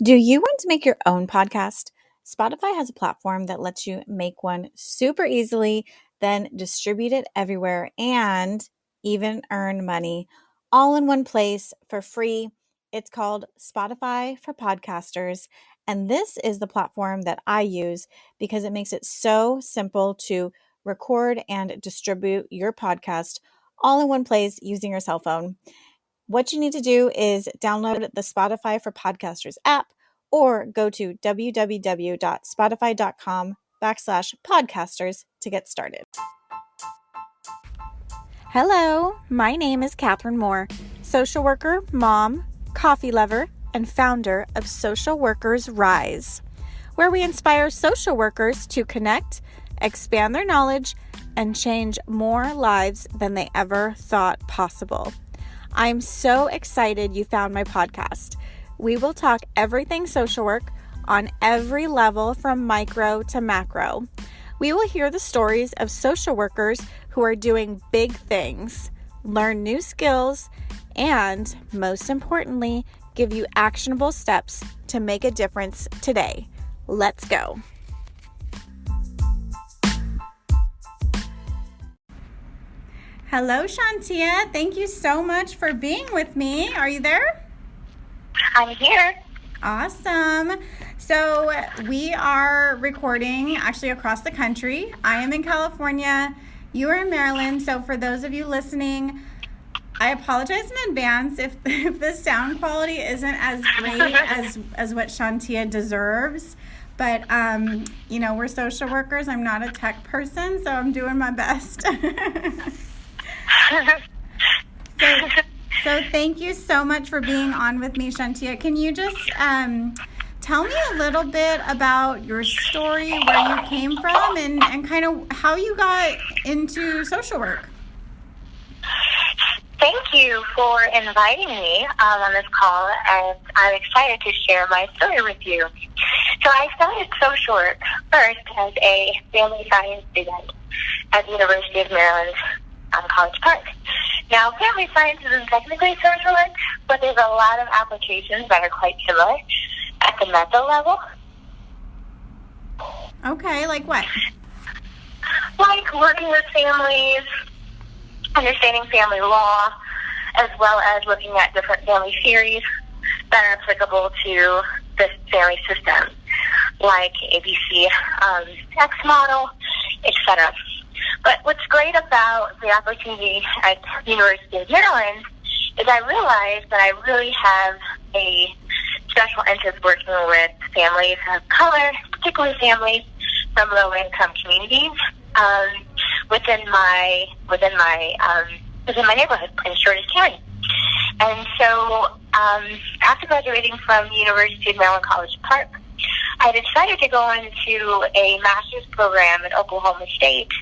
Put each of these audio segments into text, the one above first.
Do you want to make your own podcast? Spotify has a platform that lets you make one super easily, then distribute it everywhere and even earn money all in one place for free. It's called Spotify for Podcasters. And this is the platform that I use because it makes it so simple to record and distribute your podcast all in one place using your cell phone. What you need to do is download the Spotify for Podcasters app or go to www.spotify.com/podcasters to get started. Hello, my name is Catherine Moore, social worker, mom, coffee lover, and founder of Social Workers Rise, where we inspire social workers to connect, expand their knowledge, and change more lives than they ever thought possible. I'm so excited you found my podcast. We will talk everything social work on every level from micro to macro. We will hear the stories of social workers who are doing big things, learn new skills, and most importantly, give you actionable steps to make a difference today. Let's go. Hello, Shauntia. Thank you so much for being with me. Are you there? I'm here. Awesome. So we are recording actually across the country. I am in California. You are in Maryland. So for those of you listening, I apologize in advance if the sound quality isn't as great as what Shauntia deserves. But, we're social workers. I'm not a tech person, so I'm doing my best. So thank you so much for being on with me, Shauntia. Can you just tell me a little bit about your story, where you came from, and kind of how you got into social work? Thank you for inviting me on this call, and I'm excited to share my story with you. So I started social work first as a family science student at the University of Maryland College Park. Now, family science isn't technically social work, but there's a lot of applications that are quite similar at the mental level. Okay, like what? Like working with families, understanding family law, as well as looking at different family theories that are applicable to the family system, like ABC X model, etc. But what's great about the opportunity at the University of Maryland is I realized that I really have a special interest working with families of color, particularly families from low-income communities within my neighborhood in Shauntia County. And so after graduating from the University of Maryland College Park, I decided to go into a master's program at Oklahoma State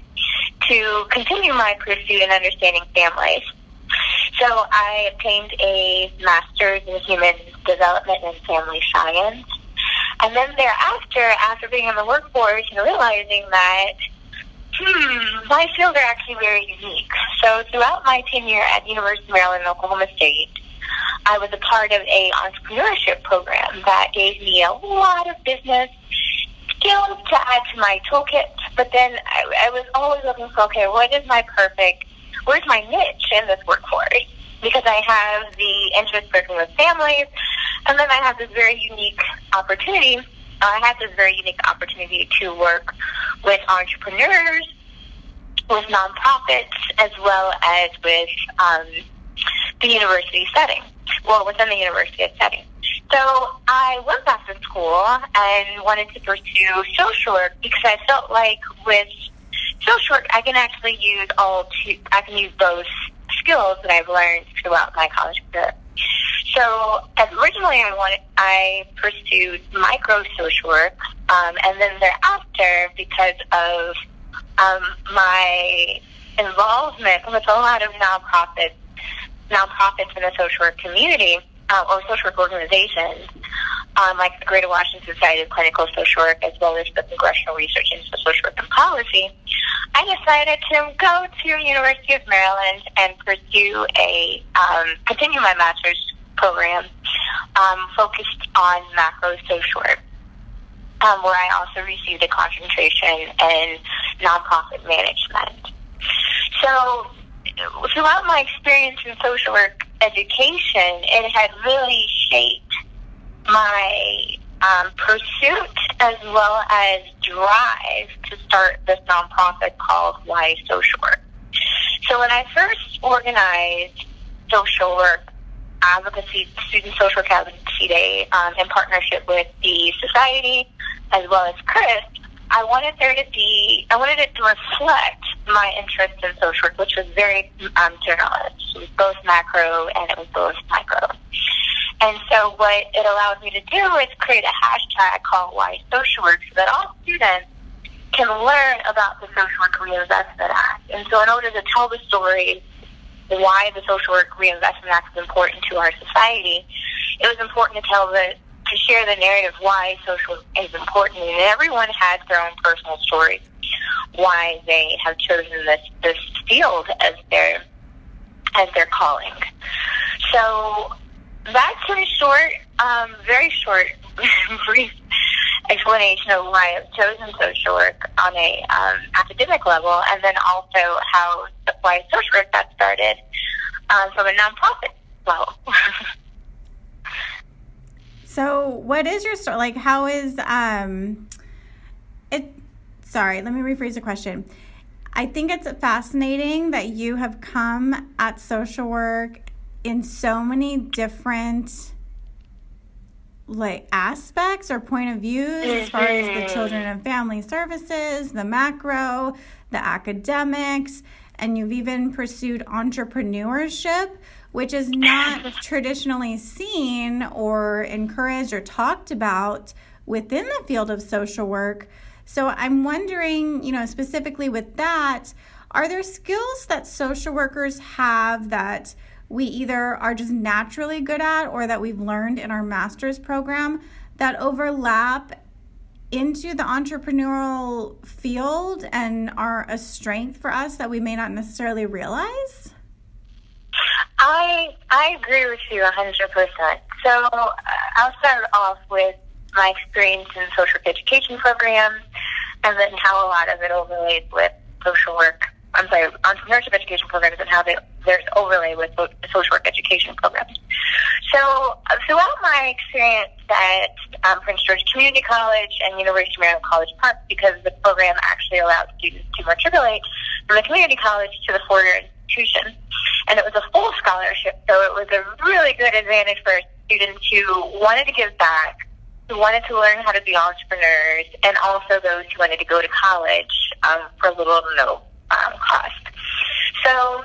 to continue my pursuit in understanding families. So I obtained a master's in human development and family science. And then thereafter, after being in the workforce and realizing that, my fields are actually very unique. So throughout my tenure at the University of Maryland and Oklahoma State, I was a part of a entrepreneurship program that gave me a lot of business skills to add to my toolkit. But then I was always looking for, where's my niche in this workforce? Because I have the interest working with families, and then I have this very unique opportunity. I had this very unique opportunity to work with entrepreneurs, with nonprofits, as well as with the university setting, within the university setting. So I went back to school and wanted to pursue social work because I felt like with social work I can actually use those skills that I've learned throughout my college career. So originally I pursued micro social work, and then thereafter, because of my involvement with a lot of nonprofits in the social work community, or social work organizations, like the Greater Washington Society of Clinical Social Work, as well as the Congressional Research into Social Work and Policy, I decided to go to University of Maryland and pursue continue my master's program focused on macro social work, where I also received a concentration in nonprofit management. So throughout my experience in social work education, it had really shaped my pursuit as well as drive to start this nonprofit called YSocialWork. So when I first organized social work advocacy, Student Social Work Advocacy Day, in partnership with the Society as well as Chris, I wanted it to reflect my interest in social work, which was very generalist. It was both macro and it was both micro. And so what it allowed me to do is create a hashtag called YSocialWork so that all students can learn about the Social Work Reinvestment Act. And so in order to tell the story why the Social Work Reinvestment Act is important to our society, it was important to share the narrative why social work is important. And everyone had their own personal story why they have chosen this field as their calling. So that's a short, very short, brief explanation of why I've chosen social work on a academic level, and then also why social work got started from a nonprofit level. So what is your story? Like, how is it? Sorry, let me rephrase the question. I think it's fascinating that you have come at social work in so many different aspects or point of views, as far as the children and family services, the macro, the academics, and you've even pursued entrepreneurship, which is not traditionally seen or encouraged or talked about within the field of social work. So I'm wondering, specifically with that, are there skills that social workers have that we either are just naturally good at or that we've learned in our master's program that overlap into the entrepreneurial field and are a strength for us that we may not necessarily realize? I agree with you 100%. So I'll start off with my experience in social work education programs and then how a lot of it overlays with entrepreneurship education programs and how there's overlay with social work education programs. So throughout my experience at Prince George Community College and University of Maryland College Park, because the program actually allowed students to matriculate from the community college to the four-year institution, and it was a full scholarship, so it was a really good advantage for students who wanted to give back, who wanted to learn how to be entrepreneurs, and also those who wanted to go to college for little to no cost. So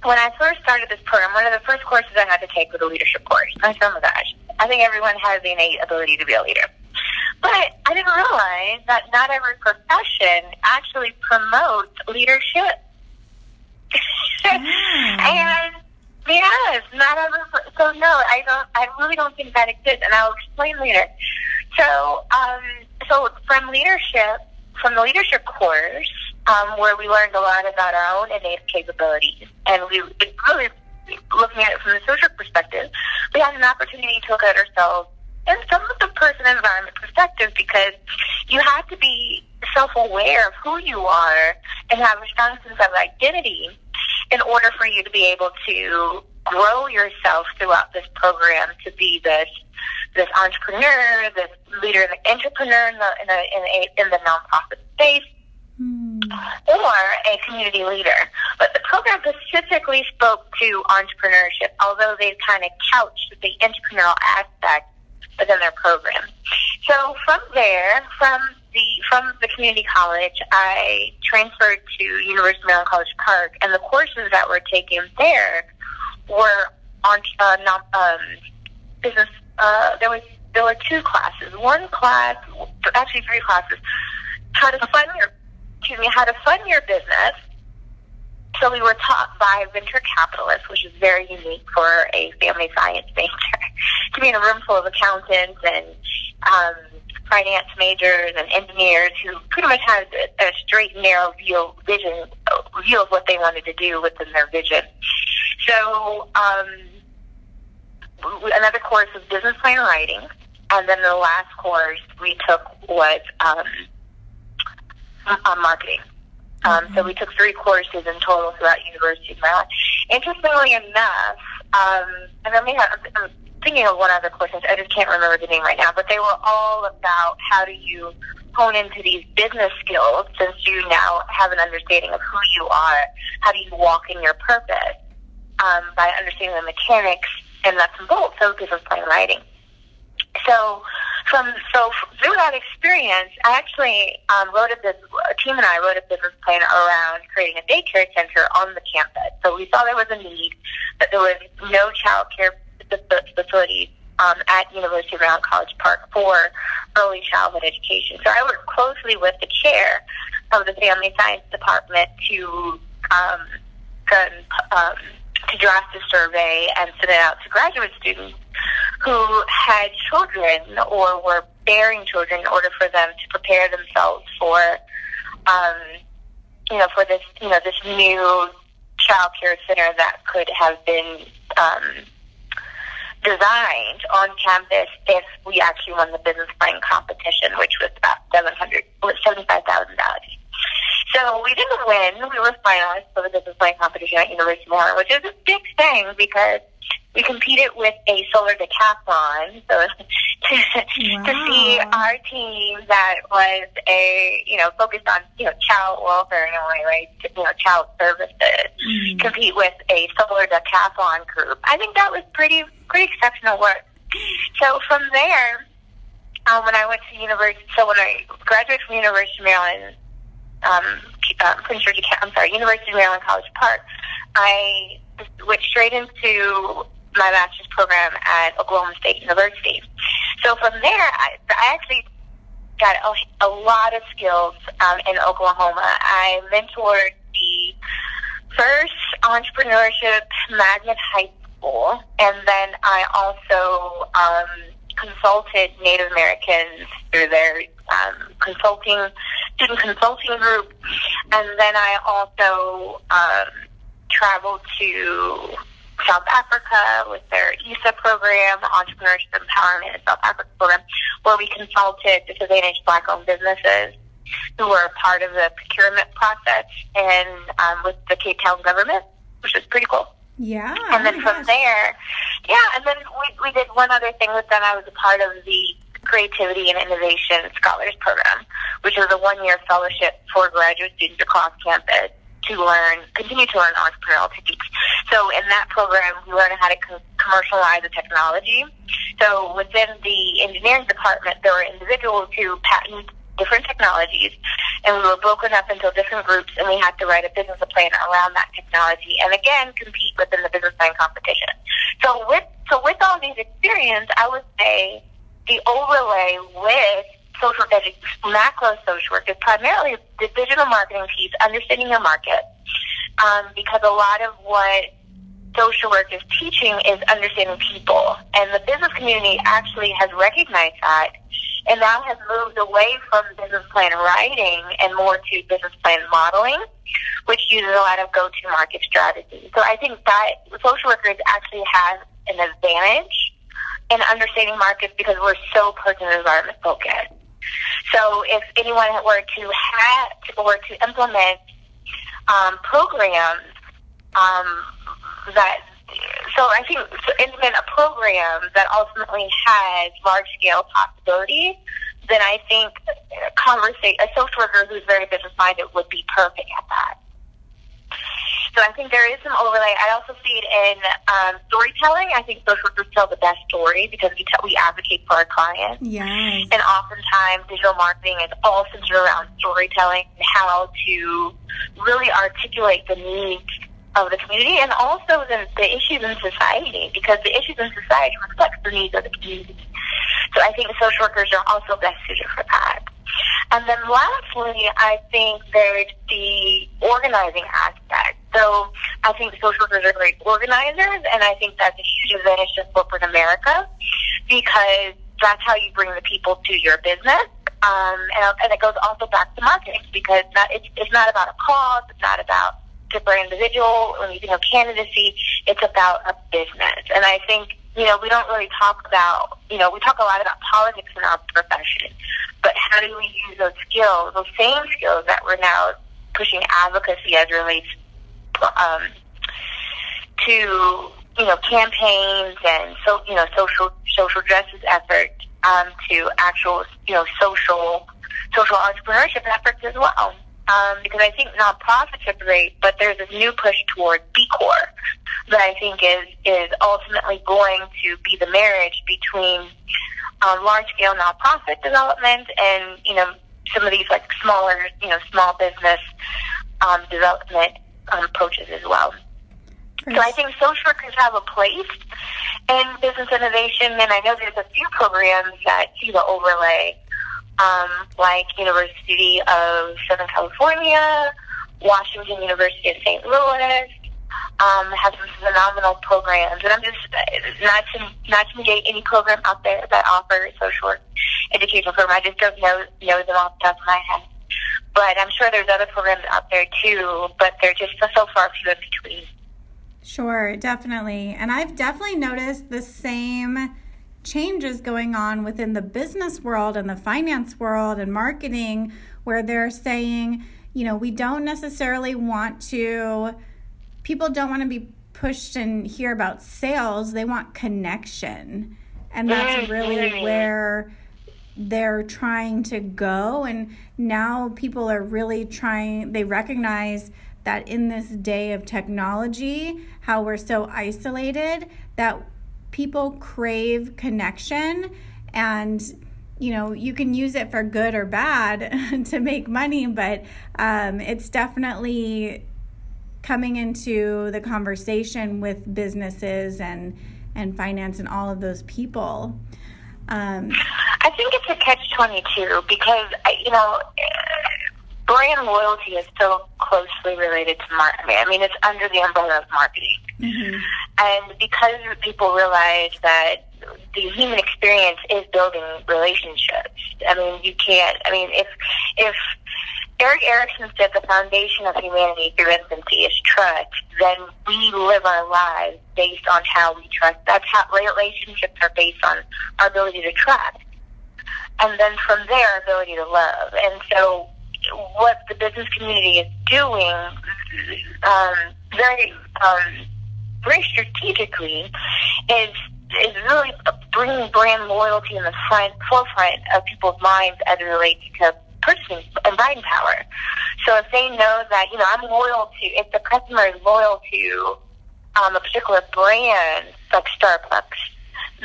when I first started this program, one of the first courses I had to take was a leadership course. I said, oh my gosh, I think everyone has the innate ability to be a leader. But I didn't realize that not every profession actually promotes leadership. And yes, not every. So no, I really don't think that exists, and I'll explain later. So, from the leadership course, where we learned a lot about our own innate capabilities, and we really looking at it from the social perspective, we had an opportunity to look at ourselves in some of the person environment perspective, because you have to be self-aware of who you are and have a strong sense of identity in order for you to be able to grow yourself throughout this program to be this entrepreneur, this leader, the entrepreneur in the nonprofit space, or a community leader. But the program specifically spoke to entrepreneurship, although they kind of couched the entrepreneurial aspect within their program. So from there, from the community college, I transferred to University of Maryland College Park, and the courses that were taken there were on business. There were two classes. One class, actually three classes, how to fund your business. So we were taught by venture capitalists, which is very unique for a family science major, to be in a room full of accountants and finance majors and engineers who pretty much had a straight, narrow view of what they wanted to do within their vision. So another course was business plan writing, and then the last course we took was on marketing. So we took 3 courses in total throughout University of Maryland. Interestingly enough, and then I'm thinking of one other course, I just can't remember the name right now, but they were all about how do you hone into these business skills since you now have an understanding of who you are. How do you walk in your purpose by understanding the mechanics and nuts and bolts of business plan writing. So through that experience, I actually a team and I wrote a business plan around creating a daycare center on the campus. So we saw there was a need, that there was no child care facilities at University of Maryland College Park for early childhood education. So I worked closely with the chair of the Family Science Department to draft a survey and send it out to graduate students who had children or were bearing children in order for them to prepare themselves for, this new child care center that could have been designed on campus if we actually won the business plan competition, which was about $75,000. So we didn't win. We were finalists for the business plan competition at University of Maryland, which is a big thing because we competed with a solar decathlon. So to see our team that was focused on, child welfare in a way, right? Child services, compete with a solar decathlon group. I think that was pretty exceptional work. So from there, when I went to university, when I graduated from University of Maryland, University of Maryland College Park, I went straight into my master's program at Oklahoma State University. So from there, I actually got a lot of skills in Oklahoma. I mentored the first entrepreneurship magnet high school, and then I also consulted Native Americans through their student consulting group, and then I also traveled to South Africa with their ESA program, Entrepreneurship Empowerment in South Africa program, where we consulted disadvantaged Black-owned businesses who were part of the procurement process and with the Cape Town government, which was pretty cool. Yeah. And then from there, and then we did one other thing with them. I was a part of the Creativity and Innovation Scholars Program, which was a 1-year fellowship for graduate students across campus to continue to learn entrepreneurial techniques. So in that program, we learned how to commercialize the technology. So within the engineering department, there were individuals who patented different technologies, and we were broken up into different groups, and we had to write a business plan around that technology, and again, compete within the business plan competition. So with all these experience, I would say the overlay with social work, macro social work, is primarily the digital marketing piece, understanding your market, because a lot of what social work is teaching is understanding people, and the business community actually has recognized that and now has moved away from business plan writing and more to business plan modeling, which uses a lot of go-to-market strategies. So I think that social workers actually have an advantage in understanding markets because we're so person and environment focused. So if anyone were to implement programs implement a program that ultimately has large-scale possibilities, then I think a social worker who's very business-minded would be perfect at that. So I think there is some overlay. I also see it in storytelling. I think social workers tell the best story because we advocate for our clients. Yes. And oftentimes digital marketing is all centered around storytelling and how to really articulate the needs of the community and also the issues in society, because the issues in society reflect the needs of the community. So I think social workers are also best suited for that. And then lastly, I think there's the organizing aspect. So I think social workers are great organizers, and I think that's a huge advantage to corporate America because that's how you bring the people to your business. And it goes also back to marketing because it's not about a cause, it's not about particular individual. When you think of candidacy, it's about a business. And I think we don't really talk about, we talk a lot about politics in our profession, but how do we use those skills, those same skills that we're now pushing advocacy as relates to, campaigns and social justice efforts, to actual, social entrepreneurship efforts as well. Because I think nonprofits are great, but there's a new push towards B Corp that I think is ultimately going to be the marriage between large-scale nonprofit development and, some of these like smaller, small business development approaches as well. So I think social workers have a place in business innovation, and I know there's a few programs that see the overlay, like University of Southern California, Washington University of St. Louis, have some phenomenal programs. And I'm just not to negate any program out there that offers social work educational program. I just don't know them off the top of my head. But I'm sure there's other programs out there too, but they're just so far few in between. Sure, definitely. And I've definitely noticed the same changes going on within the business world and the finance world and marketing, where they're saying, we don't necessarily want to, people don't want to be pushed and hear about sales. They want connection. And that's really where they're trying to go. And now people are really they recognize that in this day of technology, how we're so isolated, that people crave connection, and you can use it for good or bad to make money, but it's definitely coming into the conversation with businesses and finance and all of those people. I think it's a catch-22 because brand loyalty is so closely related to marketing. I mean, it's under the umbrella of marketing. Mm-hmm. And because people realize that the human experience is building relationships, if Eric Erickson said the foundation of humanity through infancy is trust, then we live our lives based on how we trust. That's how relationships are based on our ability to trust. And then from there, our ability to love. And so what the business community is doing very strategically is really bringing brand loyalty in the forefront of people's minds as it relates to purchasing and buying power. So if they know that, if the customer is loyal to a particular brand like Starbucks,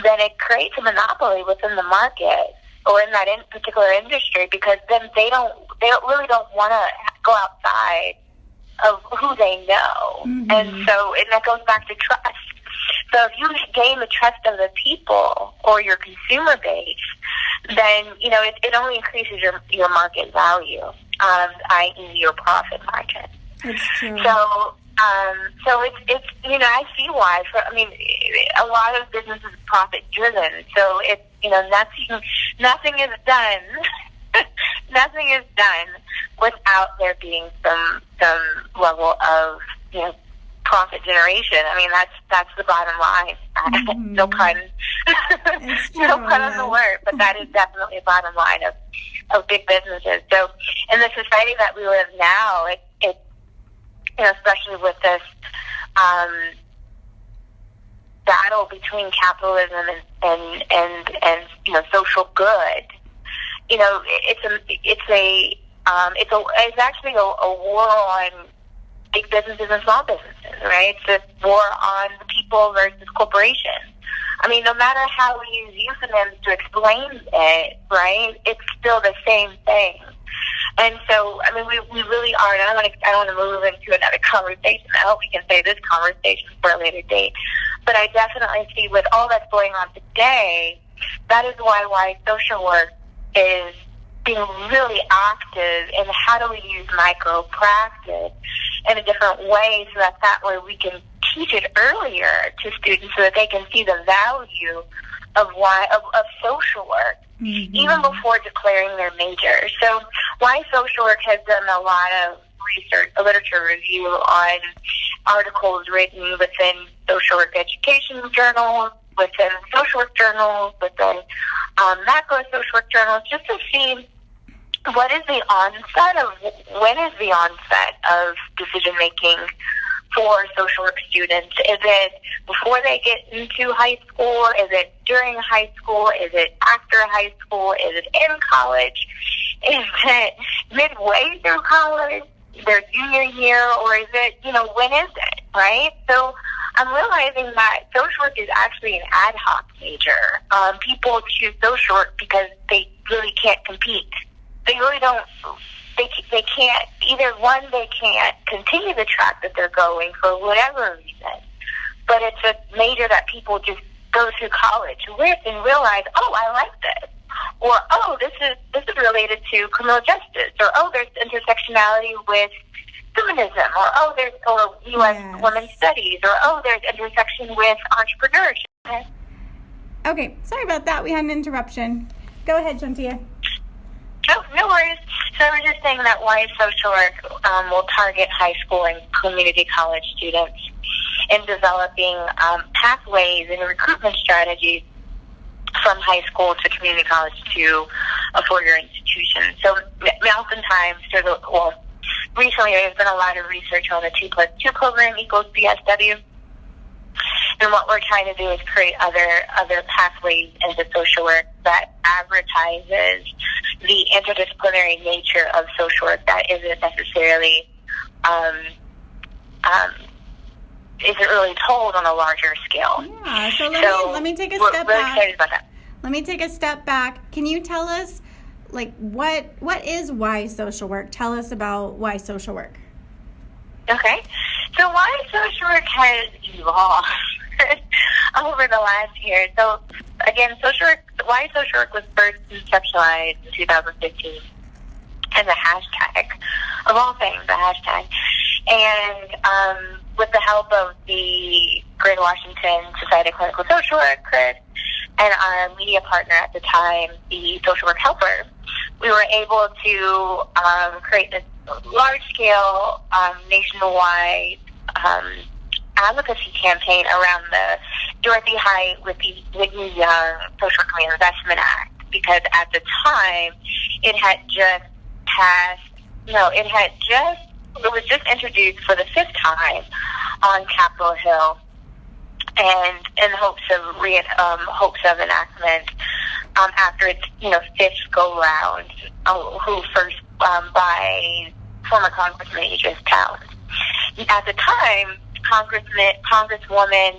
then it creates a monopoly within the market or in that particular industry, because then they really don't want to go outside of who they know. Mm-hmm. And that goes back to trust. So if you gain the trust of the people or your consumer base, then, it only increases your market value, i.e. your profit margin. That's true. So it's I see why. A lot of business is profit driven. So nothing is done. Nothing is done without there being some level of profit generation. I mean, that's the bottom line. Mm-hmm. No pun. No pun on the word, but that is definitely the bottom line of big businesses. So in the society that we live now, it especially with this battle between capitalism and social good, it's actually a war on big businesses and small businesses, right? It's a war on the people versus corporations. I mean, no matter how we use euphemisms to explain it, right, it's still the same thing. And so, we really are, and I don't want to move into another conversation. I hope we can save this conversation for a later date. But I definitely see with all that's going on today, that is why social work is being really active in how do we use micro practice in a different way, so that way we can teach it earlier to students so that they can see the value of social work, mm-hmm. even before declaring their major. So YSocialWork has done a lot of research, a literature review on articles written within social work education journals, within social work journals, within macro social work journals, just to see when is the onset of decision making for social work students. Is it before they get into high school? Is it during high school? Is it after high school? Is it in college? Is it midway through college, their junior year, or is it, when is it, right? So I'm realizing that social work is actually an ad hoc major. People choose social work because they really can't compete. They really don't, they can't, either one, they can't continue the track that they're going for whatever reason, but it's a major that people just go through college with and realize, oh, I like this. Or, oh, this is related to criminal justice. Or, oh, there's intersectionality with feminism. Or, oh, there's U.S. women's studies. Or, oh, there's intersection with entrepreneurship. Okay, sorry about that. We had an interruption. Go ahead, Shauntia. Oh, no worries. So we're just saying that YSocialWork will target high school and community college students in developing pathways and recruitment strategies from high school to community college to a four-year institution. So oftentimes, recently there's been a lot of research on the 2+2 program equals BSW. And what we're trying to do is create other pathways into social work that advertises the interdisciplinary nature of social work that isn't necessarily isn't really told on a larger scale. Yeah, so let me take a step back. We're excited about that. Let me take a step back. Can you tell us, what is YSocialWork? Tell us about YSocialWork. Okay. So YSocialWork has evolved over the last year. So, again, YSocialWork was first conceptualized in 2015 as a hashtag, of all things, a hashtag. And with the help of the Greater Washington Society of Clinical Social Work, Chris, and our media partner at the time, the Social Work Helper, we were able to create this large-scale, nationwide advocacy campaign around the Dorothy Height Whitney Young Social Work Reinvestment Act, because at the time it had just it was just introduced for the fifth time on Capitol Hill, and in hopes of enactment after its fifth go round, who first by former Congressman Idris Towns. At the time, Congresswoman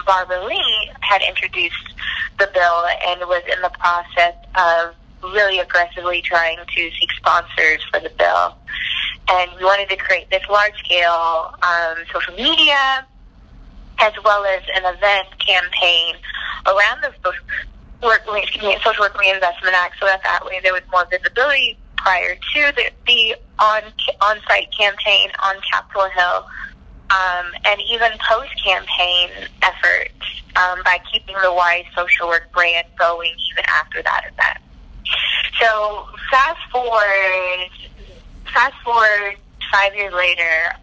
Barbara Lee had introduced the bill and was in the process of really aggressively trying to seek sponsors for the bill. And we wanted to create this large-scale social media as well as an event campaign around the Social Work Reinvestment Act, so that way there was more visibility prior to the on-site campaign on Capitol Hill, and even post-campaign efforts by keeping the YSocialWork brand going even after that event. So fast forward 5 years later,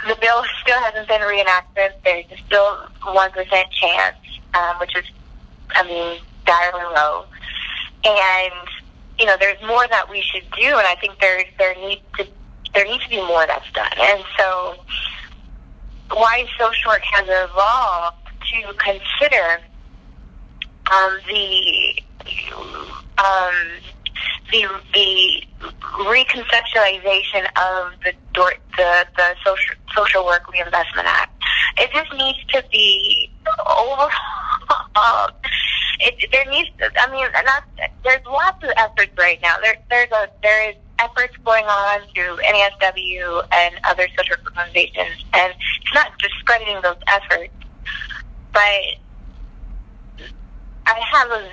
the bill still hasn't been reenacted. There's still 1% chance, which is, direly low. And there's more that we should do, and I think there needs to be more that's done. And so, YSocialWork has evolved to consider the reconceptualization of the Social Work Reinvestment Act. It just needs to be overhauled. There's lots of efforts right now. There is efforts going on through NASW and other social work organizations, and it's not discrediting those efforts, but I have a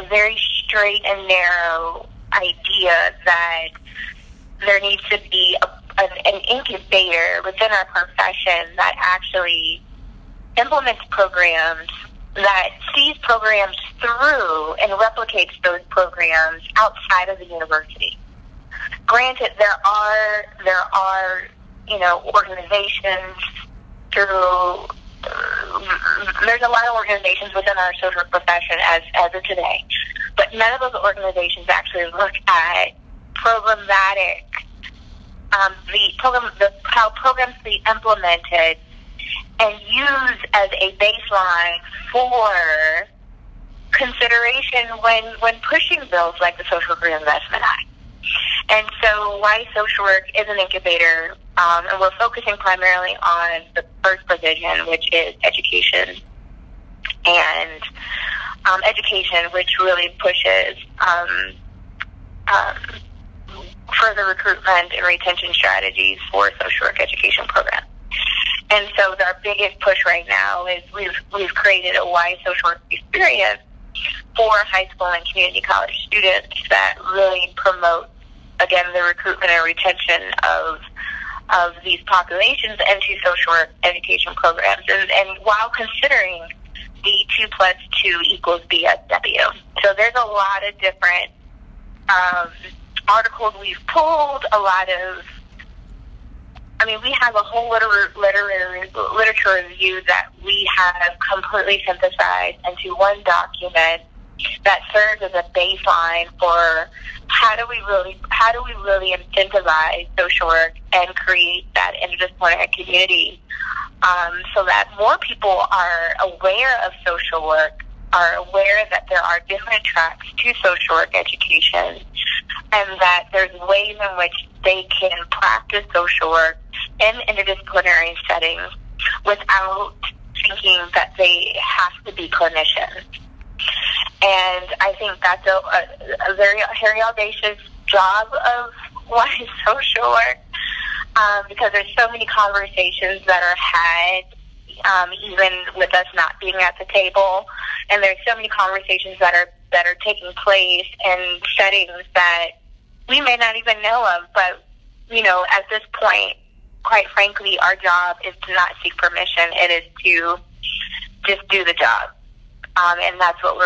very straight and narrow idea that there needs to be an incubator within our profession that actually implements programs, that sees programs through and replicates those programs outside of the university. Granted, there are organizations through, there's a lot of organizations within our social work profession as of today, but none of those organizations actually look at programmatic, how programs be implemented and used as a baseline for consideration when pushing bills like the Social Work Reinvestment Act. And so YSocialWork is an incubator, and we're focusing primarily on the first provision, which is education, and education, which really pushes further recruitment and retention strategies for social work education programs. And so our biggest push right now is we've created a YSocialWork experience for high school and community college students that really promote, again, the recruitment and retention of these populations into social work education programs, and while considering the 2+2 = BSW. So there's a lot of different articles we've pulled, we have a whole literature review that we have completely synthesized into one document that serves as a baseline for how do we really incentivize social work and create that interdisciplinary community, so that more people are aware of social work, are aware that there are different tracks to social work education, and that there's ways in which they can practice social work in interdisciplinary settings without thinking that they have to be clinicians. And I think that's a very audacious job of YSocialWork, because there's so many conversations that are had, even with us not being at the table, and there's so many conversations that are taking place in settings that we may not even know of. But at this point, quite frankly, our job is to not seek permission. It is to just do the job, and that's what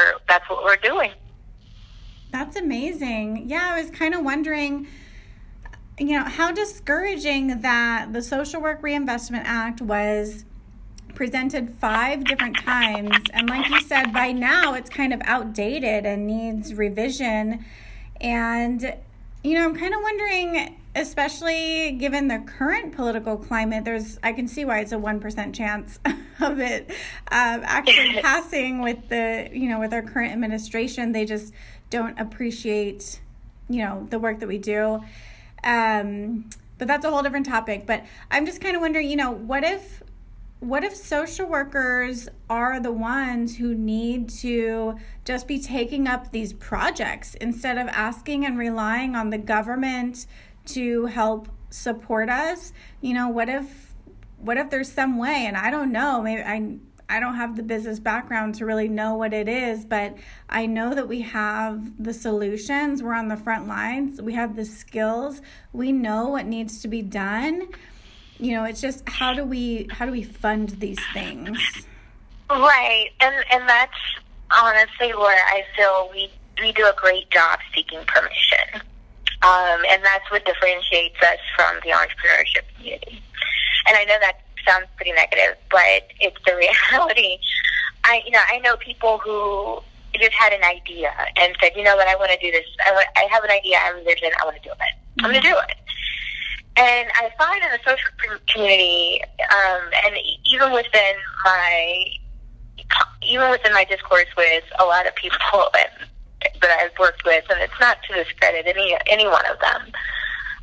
we're doing. That's amazing. Yeah, I was kind of wondering, how discouraging that the Social Work Reinvestment Act was presented 5 different times, and like you said, by now it's kind of outdated and needs revision. And I'm kind of wondering, especially given the current political climate, I can see why it's a 1% chance of it actually passing with with our current administration. They just don't appreciate, the work that we do. But that's a whole different topic. But I'm just kind of wondering, what if social workers are the ones who need to just be taking up these projects instead of asking and relying on the government to help support us? What if there's some way, and I don't know, maybe I don't have the business background to really know what it is, but I know that we have the solutions. We're on the front lines. We have the skills. We know what needs to be done. It's just how do we fund these things? Right, and that's honestly where I feel we do a great job seeking permission, and that's what differentiates us from the entrepreneurship community. And I know that sounds pretty negative, but it's the reality. I know people who just had an idea and said, what, I want to do this. I have an idea, I have a vision, I want to do it. I'm going to do it. And I find in the social community, and even within my discourse with a lot of people that I've worked with, and it's not to discredit any one of them,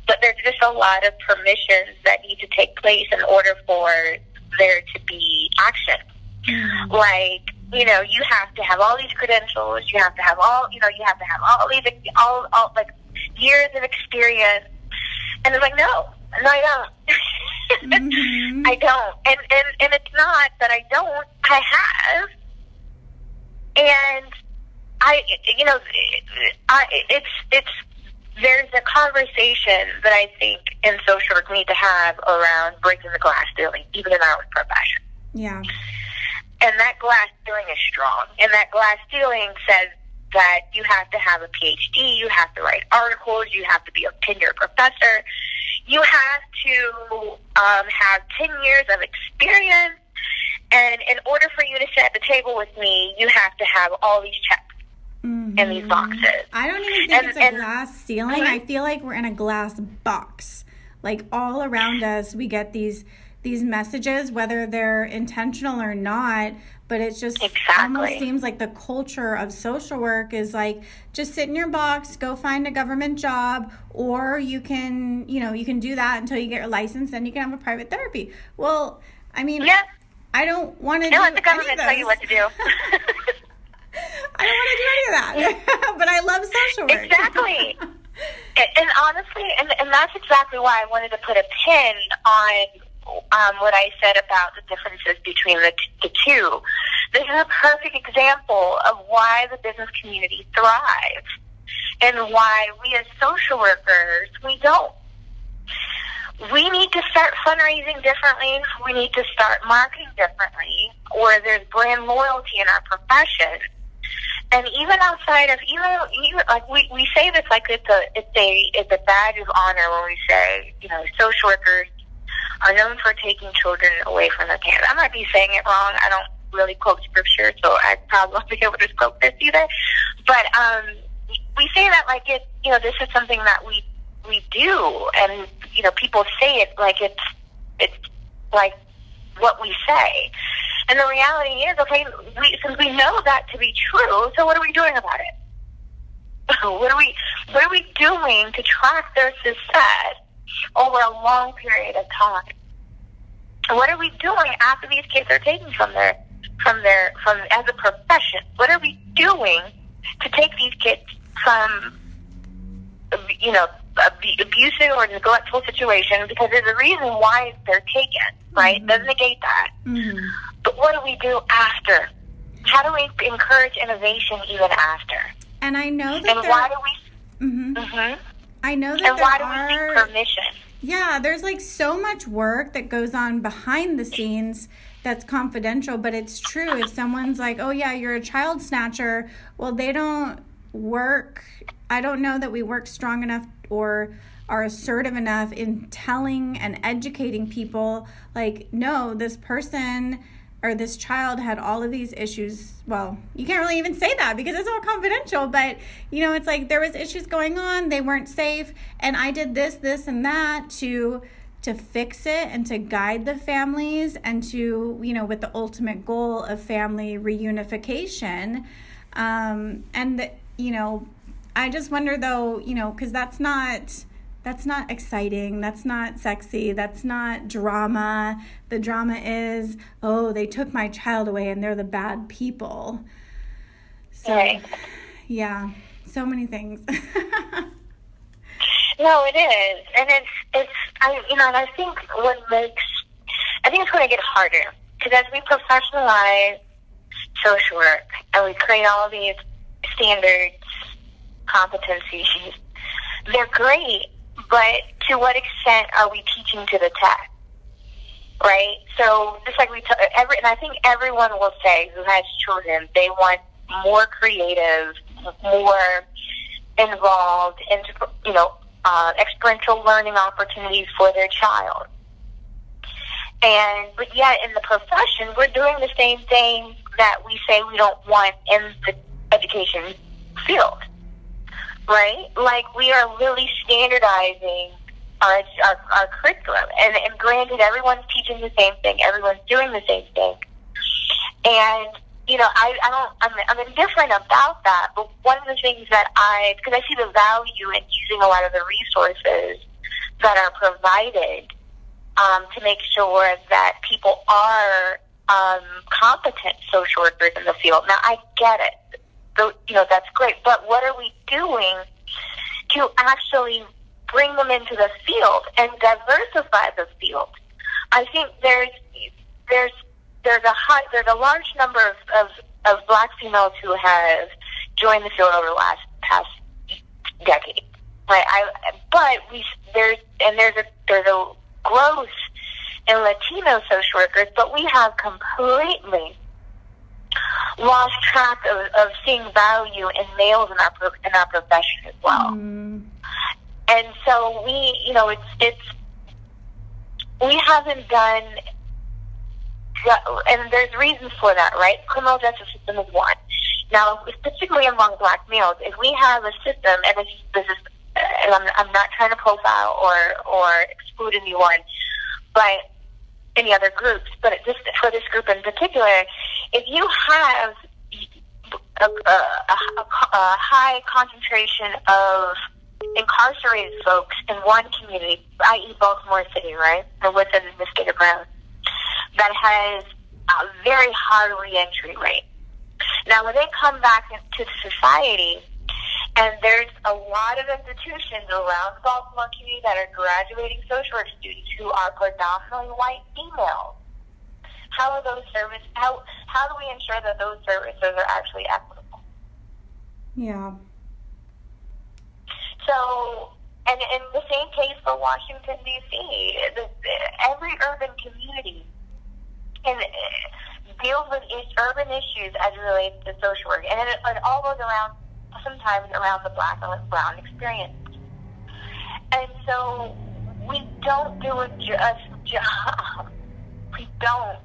but there's just a lot of permissions that need to take place in order for there to be action. Mm-hmm. Like, you have to have all these credentials, you have to have all these years of experience. And it's like, no, I don't. Mm-hmm. I don't. And it's not that I don't. I have. And there's a conversation that I think in social work we need to have around breaking the glass ceiling, even in our profession. Yeah. And that glass ceiling is strong. And that glass ceiling says that you have to have a PhD, you have to write articles, you have to be a tenured professor, you have to have 10 years of experience, and in order for you to sit at the table with me, you have to have all these checks in these boxes. I don't even think it's a glass ceiling. I feel like we're in a glass box. Like, all around us, we get these messages, whether they're intentional or not, but it just almost seems like the culture of social work is like, just sit in your box, go find a government job, or you can do that until you get your license, and you can have a private therapy. Well, I mean, I don't want to do let the government tell you what to do. I don't want to do any of that, but I love social work. Exactly. And honestly, and that's exactly why I wanted to put a pin on what I said about the differences between the two. This is a perfect example of why the business community thrives and why we as social workers, we don't. We need to start fundraising differently. We need to start marketing differently, or there's brand loyalty in our profession. And even outside of, even like we say this like it's a badge of honor when we say, social workers are known for taking children away from their parents. I might be saying it wrong. I don't really quote scripture, so I probably won't be able to quote this either. But we say that like this is something that we do, and people say it like it's like what we say. And the reality is, okay, since we know that to be true, so what are we doing about it? What are we doing to track their success over a long period of time? And what are we doing after these kids are taken from as a profession? What are we doing to take these kids from abusive or neglectful situation, because there's a reason why they're taken, right? Doesn't negate that. But what do we do after? How do we encourage innovation even after? And I know that. And why do we? I know that. And why do we seek permission? Yeah, there's like so much work that goes on behind the scenes that's confidential, but it's true. If someone's like, "Oh yeah, you're a child snatcher," well, they don't work. I don't know that we work strong enough or are assertive enough in telling and educating people, like, no, this person or this child had all of these issues. Well, you can't really even say that because it's all confidential, but it's like there was issues going on, they weren't safe, and I did this and that to fix it and to guide the families and to, with the ultimate goal of family reunification. I just wonder though, because that's not exciting. That's not sexy. That's not drama. The drama is, oh, they took my child away and they're the bad people. So, right. Yeah, so many things. No, it is. And I think it's going to get harder, because as we professionalize social work and we create all these standards, competencies, they're great, but to what extent are we teaching to the test, right? So just like and I think everyone will say who has children, they want more creative, more involved, experiential learning opportunities for their child. But yet in the profession, we're doing the same thing that we say we don't want in the education field. Right? Like, we are really standardizing our curriculum. And granted, everyone's teaching the same thing. Everyone's doing the same thing. And, I'm indifferent about that. But one of the things that because I see the value in using a lot of the resources that are provided to make sure that people are competent social workers in the field. Now, I get it. So, that's great. But what are we doing to actually bring them into the field and diversify the field? I think there's a large number of Black females who have joined the field over the past decade. Right? There's a growth in Latino social workers, but we have completely lost track of seeing value in males in our profession as well. And so we haven't done, and there's reasons for that, right? Criminal justice system is one. Now, particularly among black males, if we have a system, and this is, and I'm not trying to profile or exclude anyone, but any other groups, but just for this group in particular, if you have a high concentration of incarcerated folks in one community, i.e. Baltimore City, right, or within the state of Maryland, that has a very high reentry rate. Now, when they come back into society, and there's a lot of institutions around the Baltimore community that are graduating social work students who are predominantly white females, how are those services? How do we ensure that those services are actually equitable? Yeah. So, and in the same case for Washington, D.C., every urban community deals with urban issues as it relates to social work. And it all goes around, sometimes around the black and brown experience. And so we don't do a job. We don't.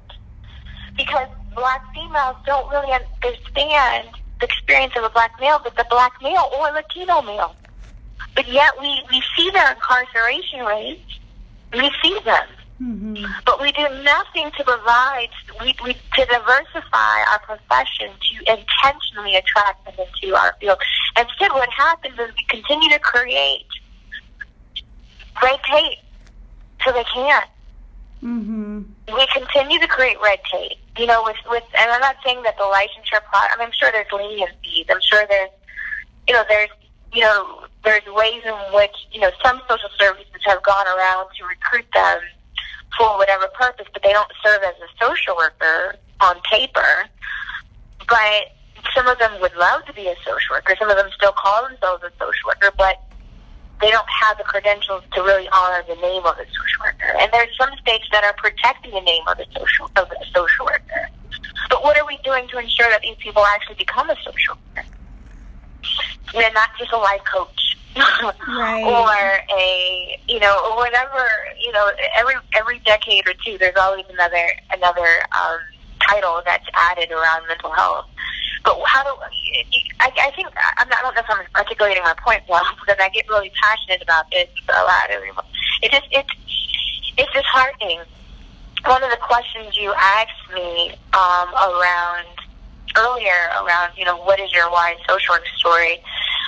Because black females don't really understand the experience of a black male, but the black male or Latino male. But yet we see their incarceration rates. We see them. Mm-hmm. But we do nothing to provide, to diversify our profession, to intentionally attract them into our field. Instead, what happens is we continue to create red tape so they can't. Mm-hmm. We continue to create red tape. You know, with and I'm not saying that the licensure process, I'm sure there's leniencies. I'm sure there's ways in which, some social services have gone around to recruit them for whatever purpose, but they don't serve as a social worker on paper. But some of them would love to be a social worker. Some of them still call themselves a social worker, but they don't have the credentials to really honor the name of a social worker. And there's some states that are protecting the name of a social worker. But what are we doing to ensure that these people actually become a social worker? They're not just a life coach. Right. or whatever, every decade or two, there's always another title that's added around mental health. But I think, I don't know if I'm articulating my point well, because I get really passionate about this a lot. It's disheartening. One of the questions you asked me earlier around, what is your YSocialWork story?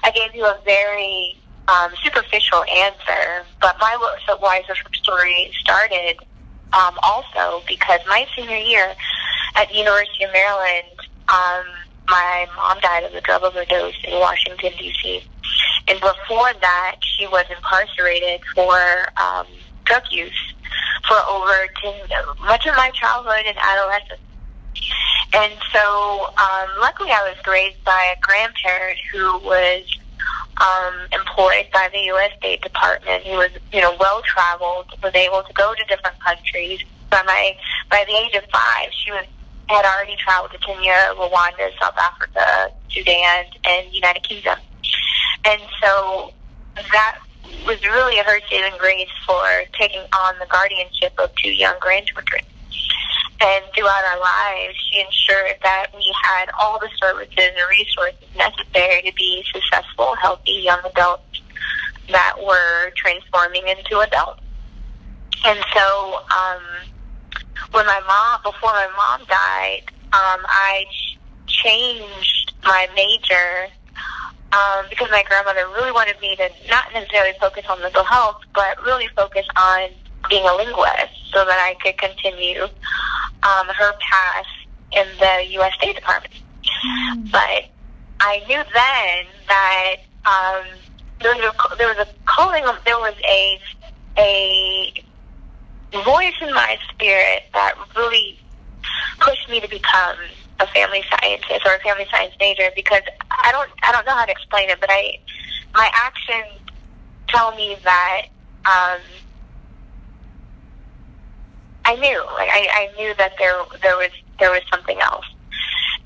I gave you a very superficial answer, but my YSocialWork story started also because my senior year at the University of Maryland, my mom died of a drug overdose in Washington, D.C. And before that, she was incarcerated for drug use for much of my childhood and adolescence. And so, luckily, I was raised by a grandparent who was employed by the U.S. State Department. He was, well-traveled, was able to go to different countries. By the age of 5, she had already traveled to Kenya, Rwanda, South Africa, Sudan, and United Kingdom. And so that was really her saving grace for taking on the guardianship of 2 young grandchildren. And throughout our lives, she ensured that we had all the services and resources necessary to be successful, healthy young adults that were transforming into adults. And so, before my mom died, I changed my major because my grandmother really wanted me to not necessarily focus on mental health, but really focus on being a linguist so that I could continue her path in the U.S. State Department. But I knew then that there was a calling, there was a voice in my spirit that really pushed me to become a family scientist or a family science major, because I don't know how to explain it, but my actions tell me that I knew that there was something else.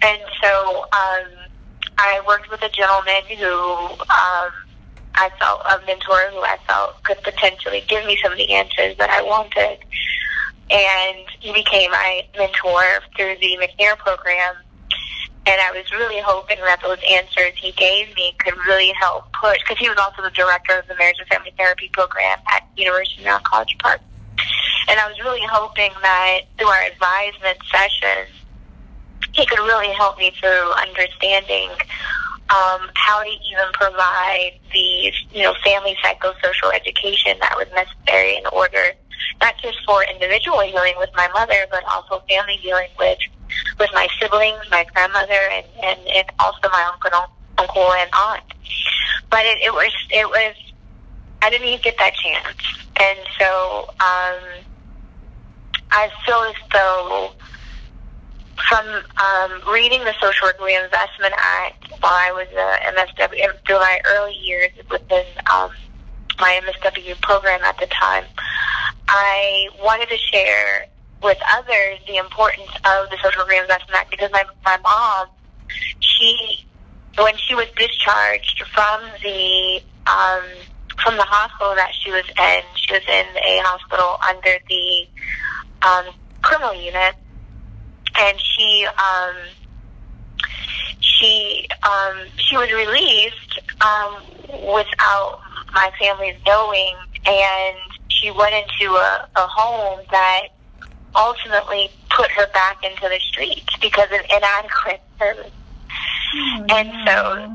And so I worked with a gentleman who I felt, a mentor who I felt could potentially give me some of the answers that I wanted. And he became my mentor through the McNair program. And I was really hoping that those answers he gave me could really help push, because he was also the director of the Marriage and Family Therapy program at University of Maryland College Park. And I was really hoping that through our advisement sessions, he could really help me through understanding how to even provide the family psychosocial education that was necessary in order, not just for individual healing with my mother, but also family healing with my siblings, my grandmother, and also my uncle and aunt. But it was I didn't even get that chance. And so I feel as though from reading the Social Work Reinvestment Act while I was MSW, through my early years within my MSW program at the time, I wanted to share with others the importance of the Social Work Reinvestment Act, because my mom, when she was discharged from the hospital that she was in a hospital under the criminal unit, and she was released without my family knowing, and she went into a home that ultimately put her back into the streets because of inadequate service. And so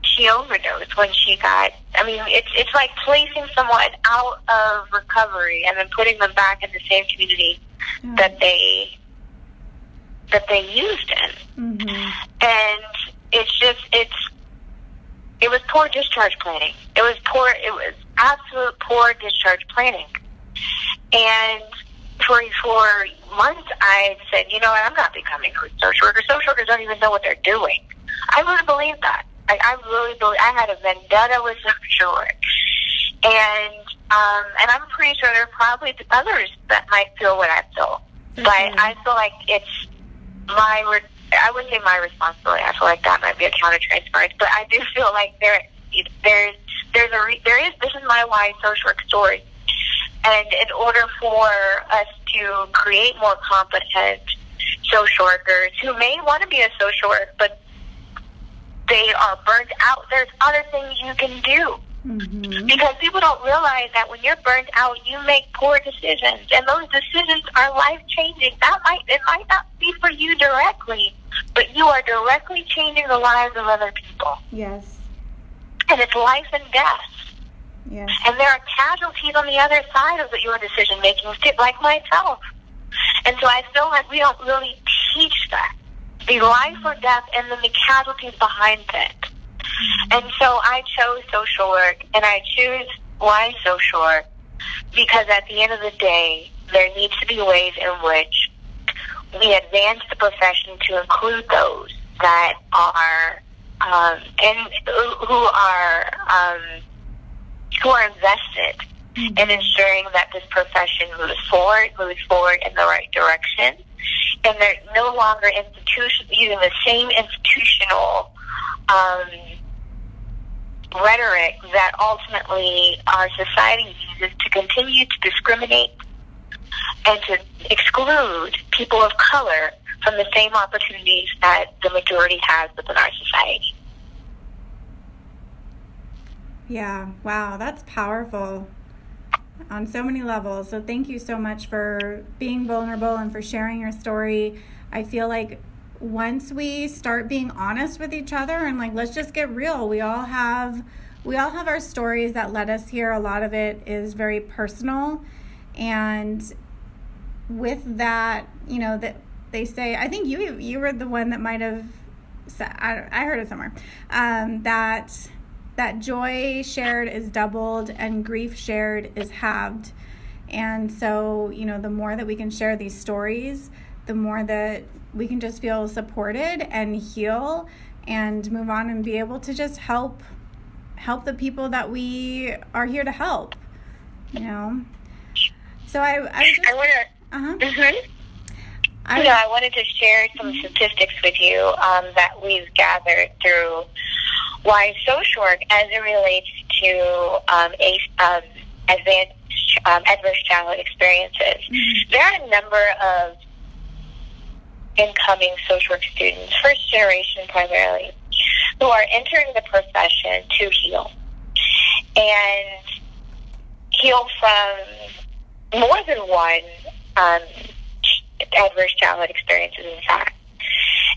she overdosed when she got, it's like placing someone out of recovery and then putting them back in the same community that they used in. And it was poor discharge planning. It was absolute poor discharge planning. And for months I said, I'm not becoming a social worker. Social workers don't even know what they're doing. I really believe that. I really believe I had a vendetta with social work. And I'm pretty sure there are probably others that might feel what I feel. But I feel like it's I wouldn't say my responsibility. I feel like that might be a counter-transference. But I do feel like this is my YSocialWork story. And in order for us to create more competent social workers who may want to be a social worker, but they are burnt out, there's other things you can do. Because people don't realize that when you're burnt out, you make poor decisions, and those decisions are life-changing. It might not be for you directly, but you are directly changing the lives of other people. Yes. And it's life and death. Yes. And there are casualties on the other side of your decision-making, like myself. And so I feel like we don't really teach that, the life or death and then the casualties behind it. And so I chose social work, and I choose YSocialWork because at the end of the day, there needs to be ways in which we advance the profession to include those that are who are invested in ensuring that this profession moves forward in the right direction, and they're no longer using the same institutional rhetoric that ultimately our society uses to continue to discriminate and to exclude people of color from the same opportunities that the majority has within our society. Yeah, wow, that's powerful on so many levels. So thank you so much for being vulnerable and for sharing your story. I feel like once we start being honest with each other and let's just get real, we all have our stories that led us here. A lot of it is very personal, and with that, that they say, I think you were the one that might have said, I heard it somewhere, that joy shared is doubled and grief shared is halved. And so, the more that we can share these stories, the more that we can just feel supported and heal and move on and be able to just help the people that we are here to help, So I wanted to share some statistics with you that we've gathered through YSocialWork as it relates to adverse childhood experiences. Mm-hmm. There are a number of incoming social work students, first generation primarily, who are entering the profession to heal. And heal from more than one adverse childhood experiences, in fact.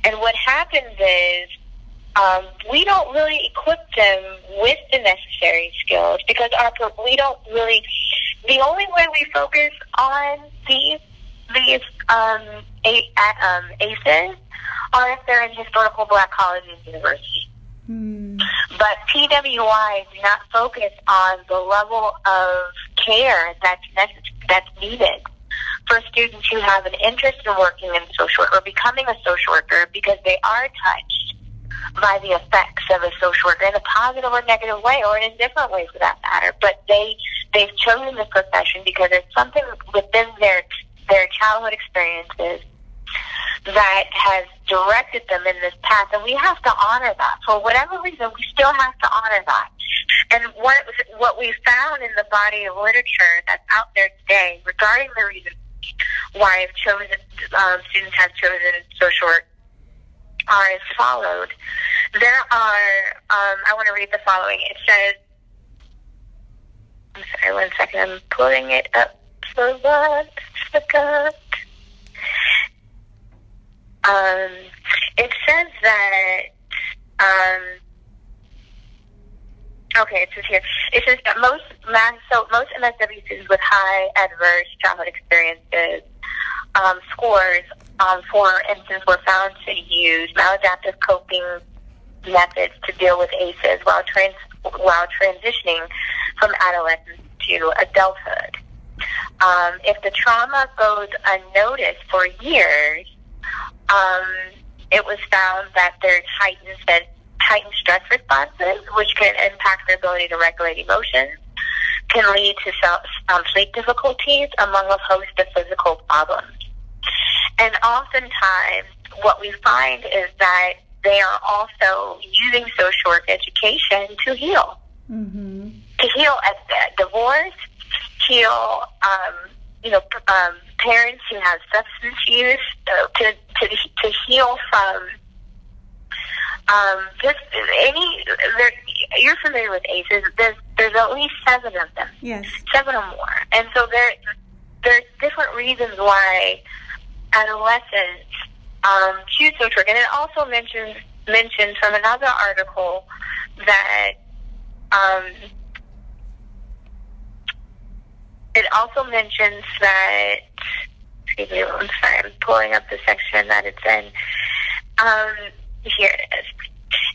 And what happens is we don't really equip them with the necessary skills because we don't really. The only way we focus on these ACEs are if they're in historical Black colleges and universities. But PWI do not focus on the level of care that's needed for students who have an interest in working in social work or becoming a social worker because they are touched by the effects of a social worker in a positive or negative way, or in a different way for that matter. But they've chosen this profession because there's something within their childhood experiences that has directed them in this path, and we have to honor that. For whatever reason, we still have to honor that. And what we found in the body of literature that's out there today regarding the reason why students have chosen social work are as followed. There are, I want to read the following. It says, I'm sorry, 1 second, I'm pulling it up for 1 second. It says that, it says here, it says that most MSW students with high adverse childhood experiences scores, for instance, were found to use maladaptive coping methods to deal with ACEs while transitioning from adolescence to adulthood. If the trauma goes unnoticed for years, it was found that there's heightened stress responses, which can impact their ability to regulate emotions, can lead to sleep difficulties, among a host of physical problems. And oftentimes, what we find is that they are also using social work education to heal. Mm-hmm. To heal at divorce, heal, parents who have substance use, to heal from you're familiar with ACEs. There's at least 7 of them. Yes. 7 or more. And so there's different reasons why adolescents choose social work. And it also mentions from another article that it also mentions that, excuse me, I'm sorry, I'm pulling up the section that it's in. Here it is.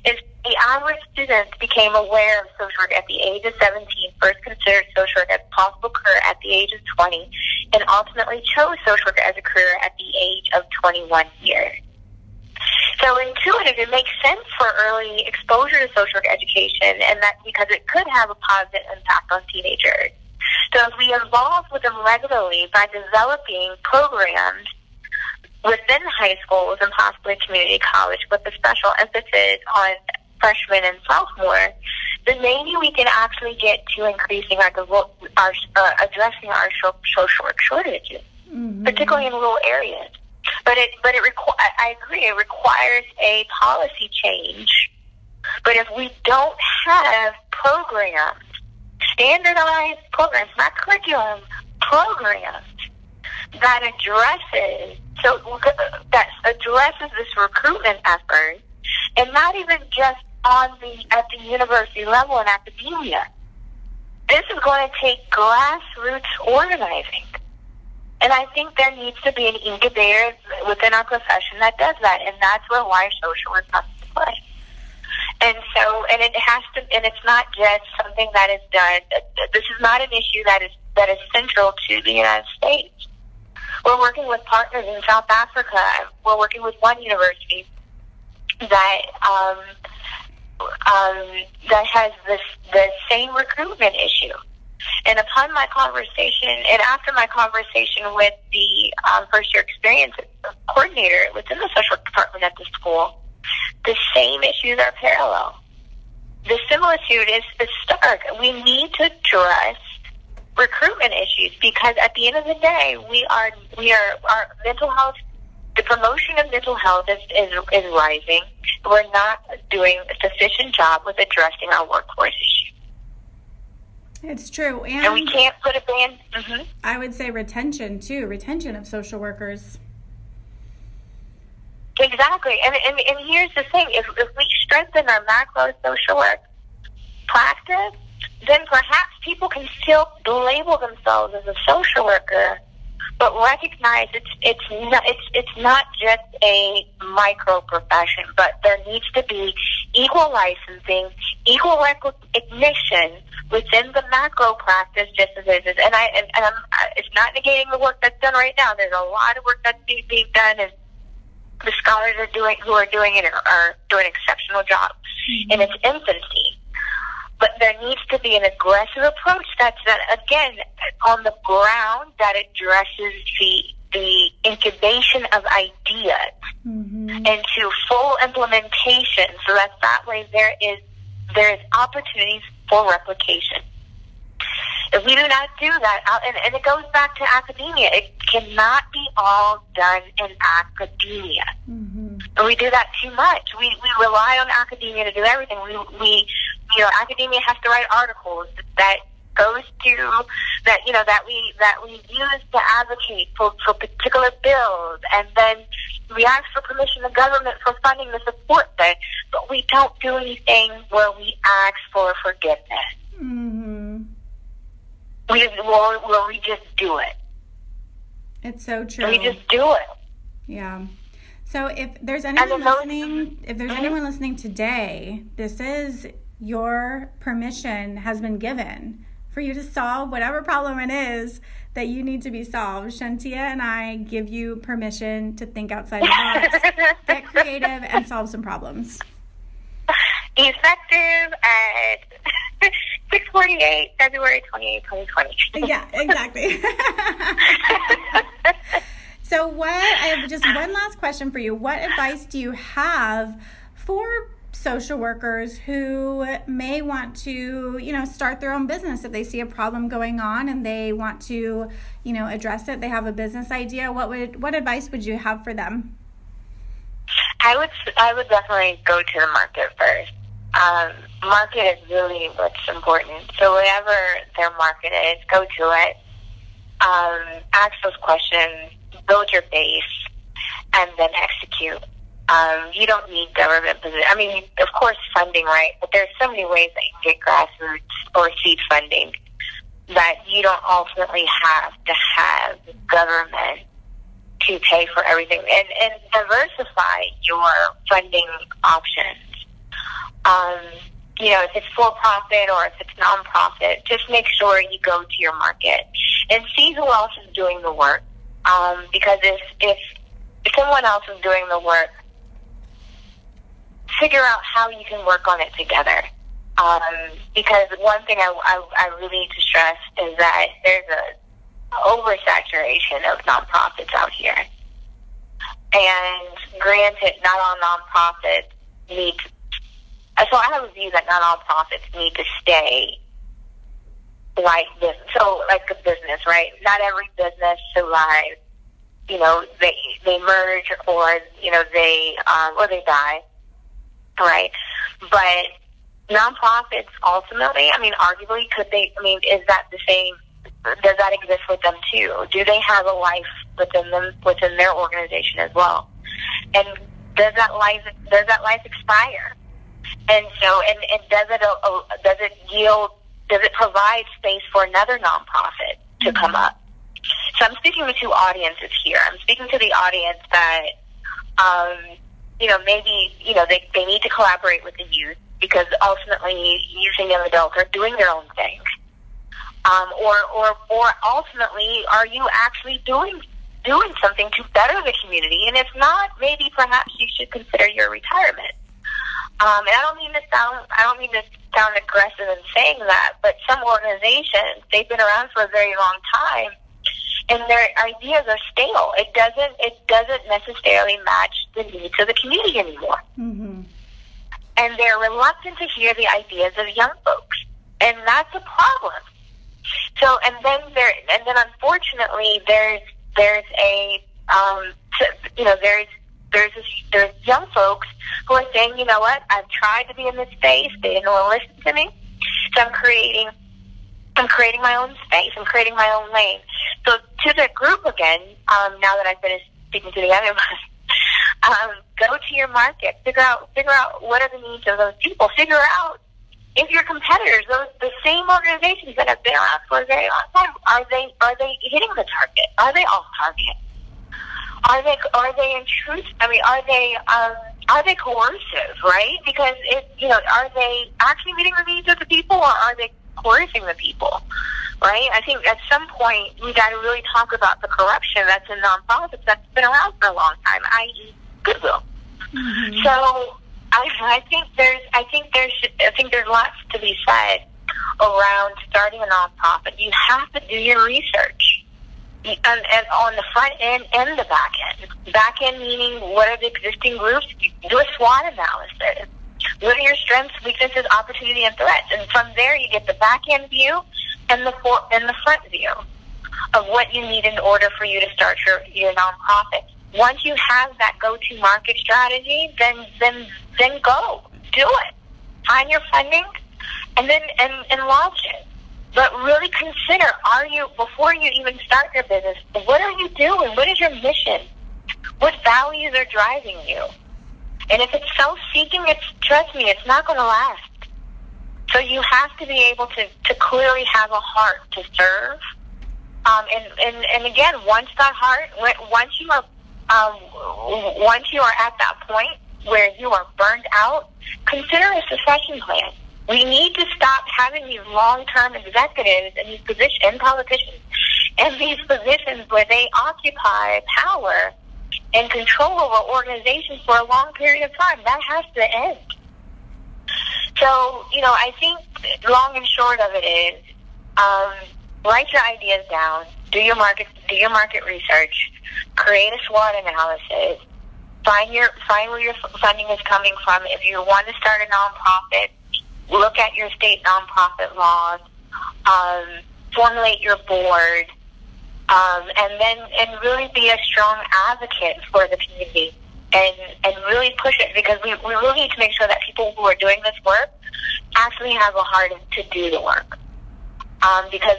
If the average student became aware of social work at the age of 17, first considered social work as a possible career at the age of 20, and ultimately chose social work as a career at the age of 21 years. So intuitive, it makes sense for early exposure to social work education, and that because it could have a positive impact on teenagers. So if we involve with them regularly by developing programs within high schools and possibly community college with a special emphasis on freshmen and sophomore, then maybe we can actually get to increasing addressing our social work shortages, particularly in rural areas. But I agree, it requires a policy change. But if we don't have programs, standardized programs, not curriculum, programs that addresses this recruitment effort, and not even just at the university level in academia. This is going to take grassroots organizing. And I think there needs to be an incubator within our profession that does that, and that's where YSocialWork comes to play. And it's not just something that is done. This is not an issue that is central to the United States. We're working with partners in South Africa. We're working with one university that has the same recruitment issue. And upon my conversation, and after my conversation with the first year experience coordinator within the social work department at the school, the same issues are parallel. The similitude is stark. We need to address recruitment issues because at the end of the day, our mental health, the promotion of mental health is rising. We're not doing a sufficient job with addressing our workforce issues. It's true. And we can't put a ban. Mm-hmm. I would say retention, too. Retention of social workers. Exactly. And here's the thing. If we strengthen our macro social work practice, then perhaps people can still label themselves as a social worker, but recognize it's not just a micro profession, but there needs to be equal licensing, equal recognition within the macro practice, just as it is. And I'm it's not negating the work that's done right now. There's a lot of work that's being done, and the scholars who are doing it are doing an exceptional job in its infancy. But there needs to be an aggressive approach that again, on the ground, that addresses the incubation of ideas into full implementation, so that way there is opportunities for replication. If we do not do that, and it goes back to academia, it cannot be all done in academia. And we do that too much. We rely on academia to do everything. Academia has to write articles that goes to that we use to advocate for particular bills, and then we ask for permission of government for funding to support that, but we don't do anything where we ask for forgiveness. We just do it. It's so true. We just do it. Yeah. So if there's anyone listening today, this is your permission has been given for you to solve whatever problem it is that you need to be solved. Shauntia and I give you permission to think outside the box, get creative, and solve some problems. Effective at 6:48, February 28, 2020. Yeah, exactly. So I have just one last question for you. What advice do you have for social workers who may want to, start their own business if they see a problem going on and they want to, address it? They have a business idea. What advice would you have for them? I would definitely go to the market first. Market is really what's important. So whatever their market is, go to it. Ask those questions, build your base, and then execute. You don't need government position. I mean, of course, funding, right? But there's so many ways that you can get grassroots or seed funding that you don't ultimately have to have government to pay for everything. And diversify your funding options. If it's for-profit or if it's non-profit, just make sure you go to your market and see who else is doing the work. Because if someone else is doing the work, figure out how you can work on it together. Because one thing I really need to stress is that there's a oversaturation of nonprofits out here. And granted, not all nonprofits need to. So I have a view that not all profits need to stay like this. So like a business, right? Not every business survives. They merge or they die, right? But nonprofits ultimately, arguably, could they? Is that the same? Does that exist with them too? Do they have a life within them, within their organization as well? And does that life expire? And so, and does it provide space for another nonprofit to come up? So I'm speaking to two audiences here. I'm speaking to the audience that, maybe, they need to collaborate with the youth because ultimately youth and young adults are doing their own thing. Or ultimately, are you actually doing something to better the community? And if not, maybe perhaps you should consider your retirement. And I don't mean to sound aggressive in saying that, but some organizations, they've been around for a very long time, and their ideas are stale. It doesn't necessarily match the needs of the community anymore. Mm-hmm. And they're reluctant to hear the ideas of young folks, and that's a problem. So, and then unfortunately, there's young folks who are saying, you know what, I've tried to be in this space, they didn't want to listen to me, so I'm creating my own space, I'm creating my own lane. So to the group again, now that I've finished speaking to the other ones, go to your market, figure out what are the needs of those people, figure out if your competitors, the same organizations that have been around for a very long time, are they hitting the target? Are they off target? Are they intrusive? I mean, are they coercive? Right? Because are they actually meeting the needs of the people, or are they coercing the people? Right? I think at some point we got to really talk about the corruption that's in nonprofits that's been around for a long time, i.e., Goodwill. Mm-hmm. So I think there's lots to be said around starting a nonprofit. You have to do your research, and on the front end and the back end. Back end meaning, what are the existing groups? Do a SWOT analysis. What are your strengths, weaknesses, opportunity, and threats? And from there, you get the back end view and the front view of what you need in order for you to start your nonprofit. Once you have that go-to market strategy, then go do it. Find your funding, and then and launch it. But really consider: before you even start your business, what are you doing? What is your mission? What values are driving you? And if it's self-seeking, trust me, it's not going to last. So you have to be able to clearly have a heart to serve. And again, once that heart, once you are at that point where you are burned out, consider a succession plan. We need to stop having these long-term executives and these positions, and politicians, and these positions where they occupy power and control over organizations for a long period of time. That has to end. So, I think long and short of it is, write your ideas down, do your market research, create a SWOT analysis, find where your funding is coming from. If you want to start a nonprofit, look at your state nonprofit laws, formulate your board, and really be a strong advocate for the community, and really push it, because we really need to make sure that people who are doing this work actually have a heart to do the work. Because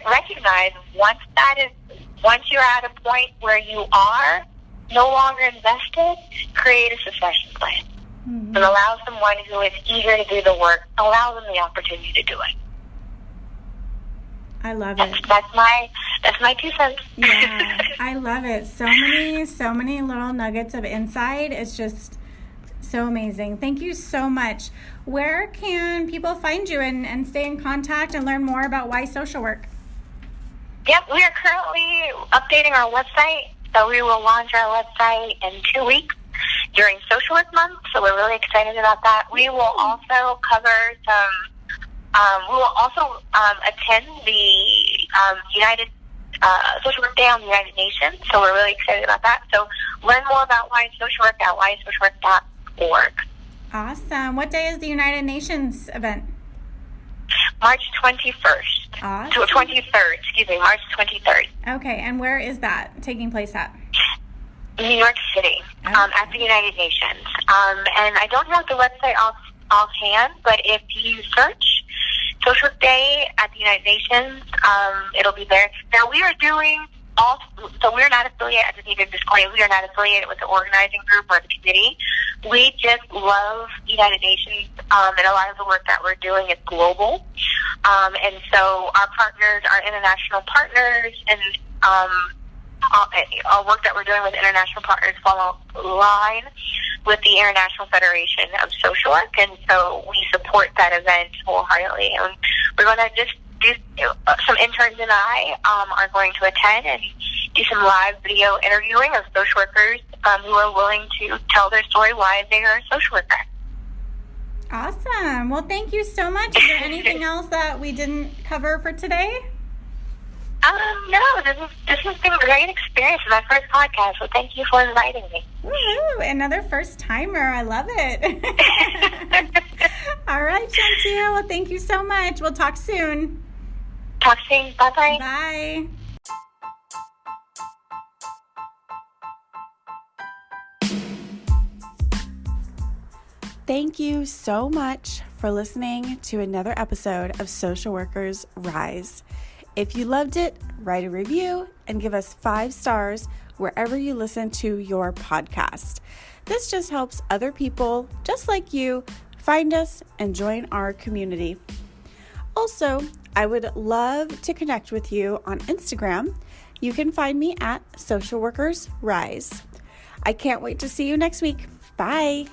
recognize once you're at a point where you are no longer invested, create a succession plan. Mm-hmm. And allow someone who is eager to do the work, allow them the opportunity to do it. I love it. That's my 2 cents. Yeah, I love it. So many little nuggets of insight. It's just so amazing. Thank you so much. Where can people find you and stay in contact and learn more about YSocialWork? Yep, we are currently updating our website, so we will launch our website in 2 weeks during Social Work Month, so we're really excited about that. We will also cover attend the United Social Work Day on the United Nations, so we're really excited about that. So learn more about YSocialWork at YSocialWork.org. Awesome. What day is the United Nations event? March 21st. Awesome. 23rd, March 23rd. Okay, and where is that taking place at? New York City, Okay. at the United Nations. And I don't have the website offhand, but if you search Social Work Day at the United Nations, it'll be there. Now, we are doing so we're not affiliated, I just need to disclaim, we are not affiliated with the organizing group or the committee. We just love United Nations, and a lot of the work that we're doing is global. And so our partners, our international partners, and our work that we're doing with international partners follow line with the International Federation of Social Work, and so we support that event wholeheartedly. And we're going to just do some interns and I are going to attend and do some live video interviewing of social workers who are willing to tell their story why they are a social worker. Awesome. Well, thank you so much. Is there anything else that we didn't cover for today? No, this has been a great experience. It's my first podcast, so thank you for inviting me. Woohoo! Another first timer. I love it. All right, Shauntia. Well, thank you so much. We'll talk soon. Talk soon. Bye-bye. Bye. Thank you so much for listening to another episode of Social Workers Rise. If you loved it, write a review and give us 5 stars wherever you listen to your podcast. This just helps other people just like you find us and join our community. Also, I would love to connect with you on Instagram. You can find me at Social Workers Rise. I can't wait to see you next week. Bye.